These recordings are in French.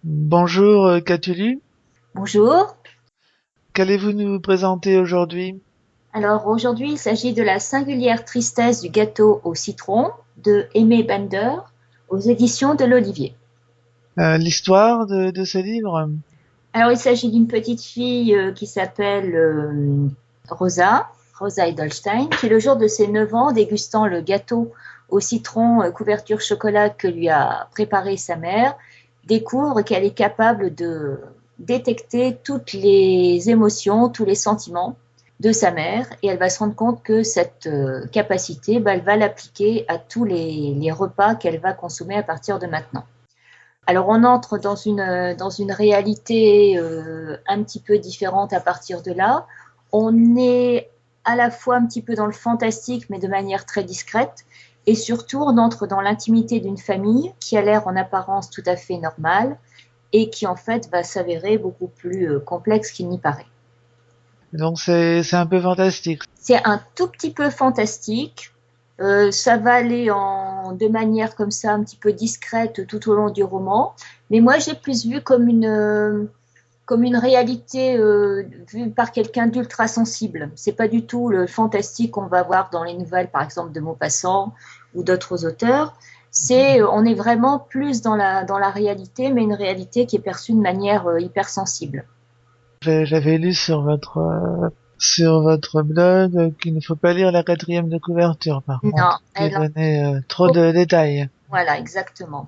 Bonjour Catulu, Bonjour. qu'allez-vous nous présenter aujourd'hui? Alors aujourd'hui, il s'agit de la singulière tristesse du gâteau au citron de Aimé Bender aux éditions de l'Olivier. L'histoire de ce livre? Alors il s'agit d'une petite fille qui s'appelle Rosa, Rosa Edelstein, qui le jour de ses 9 ans, dégustant le gâteau au citron couverture chocolat que lui a préparé sa mère, découvre qu'elle est capable de détecter toutes les émotions, tous les sentiments de sa mère, et elle va se rendre compte que cette capacité, elle va l'appliquer à tous les repas qu'elle va consommer à partir de maintenant. Alors on entre dans une réalité un petit peu différente à partir de là. On est à la fois un petit peu dans le fantastique, mais de manière très discrète. Et surtout, on entre dans l'intimité d'une famille qui a l'air en apparence tout à fait normale et qui en fait va s'avérer beaucoup plus complexe qu'il n'y paraît. Donc c'est un peu fantastique. C'est un tout petit peu fantastique. Ça va aller de manière comme ça un petit peu discrète tout au long du roman. Mais moi, j'ai plus vu comme une réalité vue par quelqu'un d'ultra sensible. C'est pas du tout le fantastique qu'on va voir dans les nouvelles, par exemple, de Maupassant ou d'autres auteurs. On est vraiment plus dans la réalité, mais une réalité qui est perçue de manière hypersensible. J'avais lu sur votre blog qu'il ne faut pas lire la quatrième de couverture, par Non, contre, qui elle en donnait trop faut. de détails. Voilà, exactement.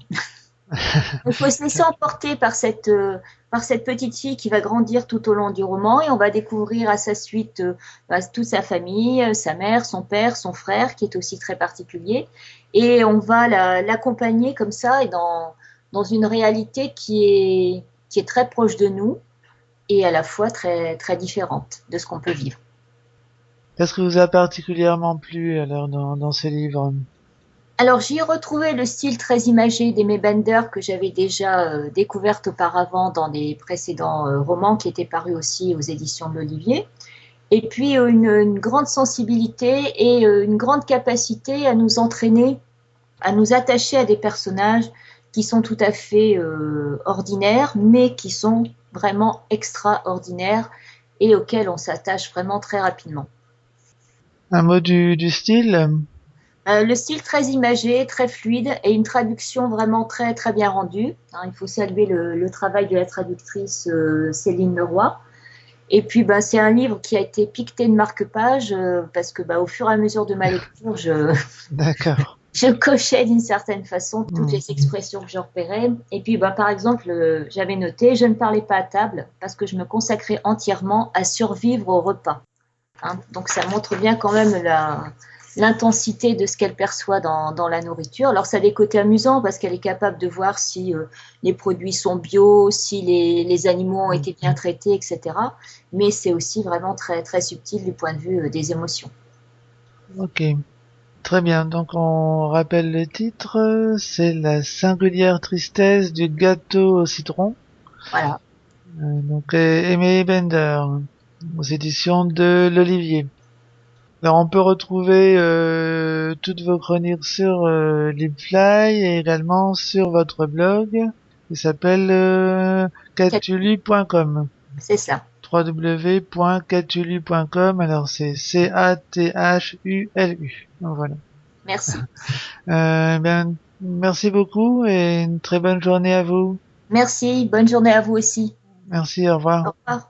Il faut se laisser emporter par cette petite fille qui va grandir tout au long du roman et on va découvrir à sa suite toute sa famille, sa mère, son père, son frère qui est aussi très particulier et on va l'accompagner comme ça et dans une réalité qui est très proche de nous et à la fois très, très différente de ce qu'on peut vivre. Qu'est-ce qui vous a particulièrement plu alors dans ce livre? Alors, j'y ai retrouvé le style très imagé d'Aimé Bender que j'avais déjà découverte auparavant dans des précédents romans qui étaient parus aussi aux éditions de l'Olivier. Et puis, une grande sensibilité et une grande capacité à nous entraîner, à nous attacher à des personnages qui sont tout à fait ordinaires, mais qui sont vraiment extraordinaires et auxquels on s'attache vraiment très rapidement. Un mot du style? Le style très imagé, très fluide et une traduction vraiment très très bien rendue. Hein, il faut saluer le travail de la traductrice Céline Leroy. Et puis c'est un livre qui a été piqueté de marque-pages parce que au fur et à mesure de ma lecture, D'accord. je cochais d'une certaine façon toutes Hmm. les expressions que je repérais. Et puis par exemple, j'avais noté, je ne parlais pas à table parce que je me consacrais entièrement à survivre au repas. Hein. Donc ça montre bien quand même l'intensité de ce qu'elle perçoit dans la nourriture. Alors ça a des côtés amusants parce qu'elle est capable de voir si les produits sont bio, si les animaux ont été bien traités, etc. Mais c'est aussi vraiment très, très subtil du point de vue des émotions. Ok. Très bien, donc on rappelle le titre, c'est La singulière tristesse du gâteau au citron, Voilà. donc Aimé Bender, aux éditions de l'Olivier. Alors on peut retrouver toutes vos chroniques sur Libfly et également sur votre blog qui s'appelle catulu.com. C'est ça. www.catulu.com, alors c'est Cathulu. Donc voilà. Merci. Ben, merci beaucoup et une très bonne journée à vous. Merci. Bonne journée à vous aussi. Merci, au revoir. Au revoir.